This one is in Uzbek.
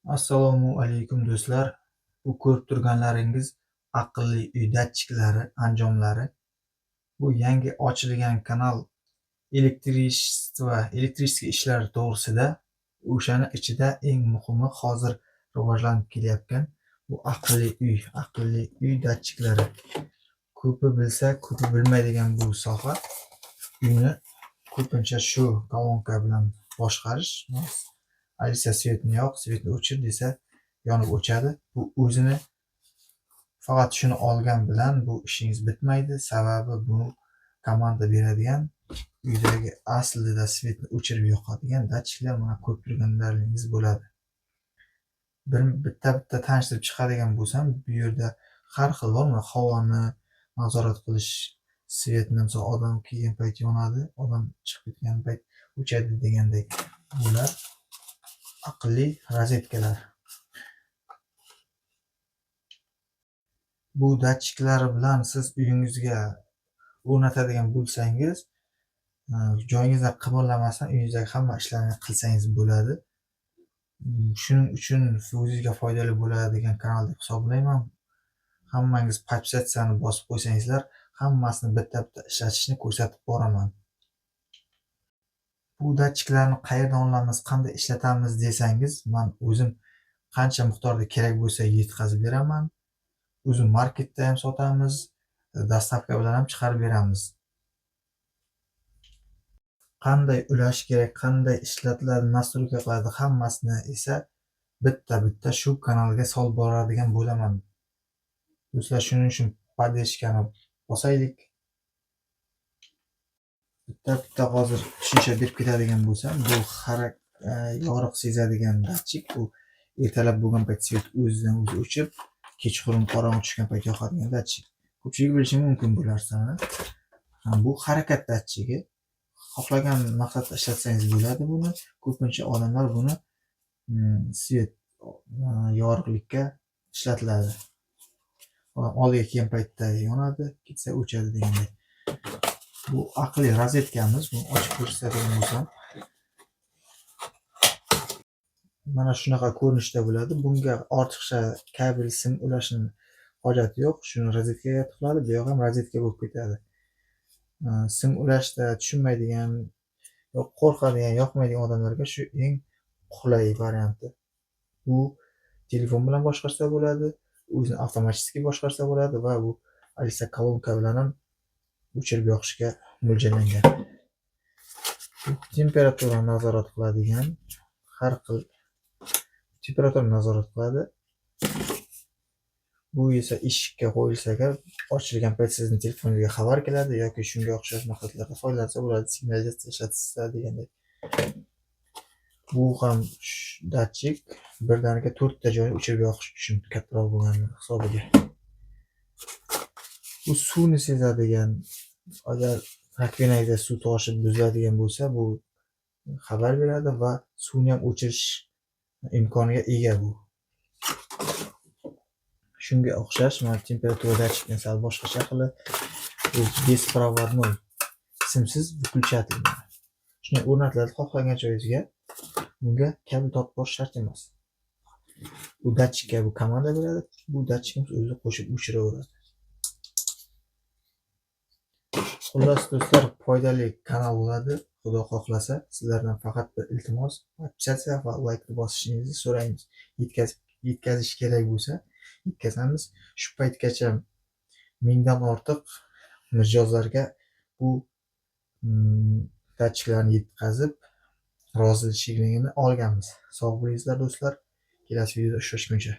Assalomu alaykum do'stlar. Bu ko'rib turganlaringiz aqlli uy datchiklari anjomlari. Bu yangi ochilgan kanal elektrichество ishlar to'g'risida. O'shani ichida eng muhimi hozir rivojlanib kelayotgan bu aqlli uy datchiklari. Ko'pi bilsa, ko'pi bilmaydigan bu soha. Uyni ko'pincha shu kolonka bilan boshqarish. Alisa svetni yoq, svetni o'chir desa yonib o'chadi. Bu o'zini faqat shuni olgan bilan bu ishingiz bitmaydi. Sababi bu komanda beradigan uydagi aslida svetni o'chirib yoqadigan datchiklar mana ko'rib turganlaringiz bo'ladi. Bitta tanishtirib chiqadigan bo'lsam, bu yerda har xil bor. Havoni nazorat qilish, svetni misol odam kelgan payt yonadi, odam chiqib ketgan payt o'chadi degandek bular aqlli rozetkalar. Bu datchiklar bilan siz uyingizga o'rnatadigan bo'lsangiz, joyingizdan qimirlamasdan uyingizdagi hamma ishlarni qilsangiz bo'ladi. Shuning uchun o'zingizga foydali bo'ladigan kanal deb hisoblayman. Hammangiz podpisatsiyani bosib qo'ysangizlar, hammasini bitta-bitta ishlatishni ko'rsatib boraman. Bu datchiklarni qayerdan olamiz, qanday ishlatamiz desangiz, men o'zim qancha miqdorda kerak bo'lsa yetkazib beraman. O'zim marketda ham sotamiz, dostavka bilan ham chiqarib beramiz. Qanday ulash kerak, qanday ishlatiladi, nastroyka qiladi, hammasini esa bitta-bitta shu kanalga solib boradigan bo'laman. Do'stlar, shuning uchun podpishkani bosaylik. Bitta hozir tushuncha berib ketadigan bo'lsam, bu yoriq sezadigan datchik. Bu ertalab bo'lgan payt svet o'zidan o'zi o'chib, kechqurun qorong'i tushgan payt yoqadigan datchik. Ko'pchilik bilishi mumkin bu narsani. Bu harakat datchigi. Xohlagan maqsadda ishlatsangiz bo'ladi buni. Ko'pincha odamlar buni svet yorug'likka ishlatiladi. Oldiga kelgan paytda yonadi, ketsa o'chadi degandek. Bu aqlli rozetkamiz. Buni ochib ko'rsatadigan bo'lsam, mana shunaqa ko'rinishda bo'ladi. Bunga ortiqcha kabel, sim ulashni hojati yo'q. Shuni rozetkaga tiqiladi, bu yoq ham rozetka bo'lib ketadi. Sim ulashda tushunmaydigan, qo'rqadigan, yoqmaydigan odamlarga shu eng qulay varianti. Bu telefon bilan boshqarsa bo'ladi, o'zini avtomatik boshqarsa bo'ladi va bu Alisa kolonka bilan ham o'chirib yoqishga mo'ljallangan. Temperaturani nazorat qiladigan, har xil temperaturani nazorat qiladi. Bu esa eshikka qo'yilsa agar, ochilgan payt sizning telefoningizga xabar keladi yoki shunga o'xshash maqsadlarda foydalansa bo'ladi, signalizatsiya ishlatsa degandek. Bu ham datchik birdaniga 4 ta joyni o'chirib yoqish uchun kattaroq bo'lgani hisobiga. Bu suvni sezadigan, agar rakvinangizda suv toshib buziladigan bo'lsa, bu xabar beradi va suvni ham o'chirish imkoniga ega bu. Shunga o'xshash, mana temperatura datchikni sal boshqacha qilib, bu bespроводной, simsiz выключатель. Shunday o'rnatiladi xohlagan joyingizga. Bunga kabel tortib borish shart emas. Bu datchikka bu komanda beradi, bu datchikimiz o'zi qo'shib o'chiraveradi. Xullas do'stlar, foydali kanal bo'ladi. Xudo xohlasa, sizlardan faqat bir iltimos, podpisatsiya va laykni bosishingizni so'raymiz. Yetkazish kerak bo'lsa, yetkazamiz. Shu paytgacha 1000 dan ortiq mijozlarga bu datchiklarni yetkazib, rozichiligini olganmiz. Sog' bo'lingizlar do'stlar. Kelasi videoda uchrashguncha.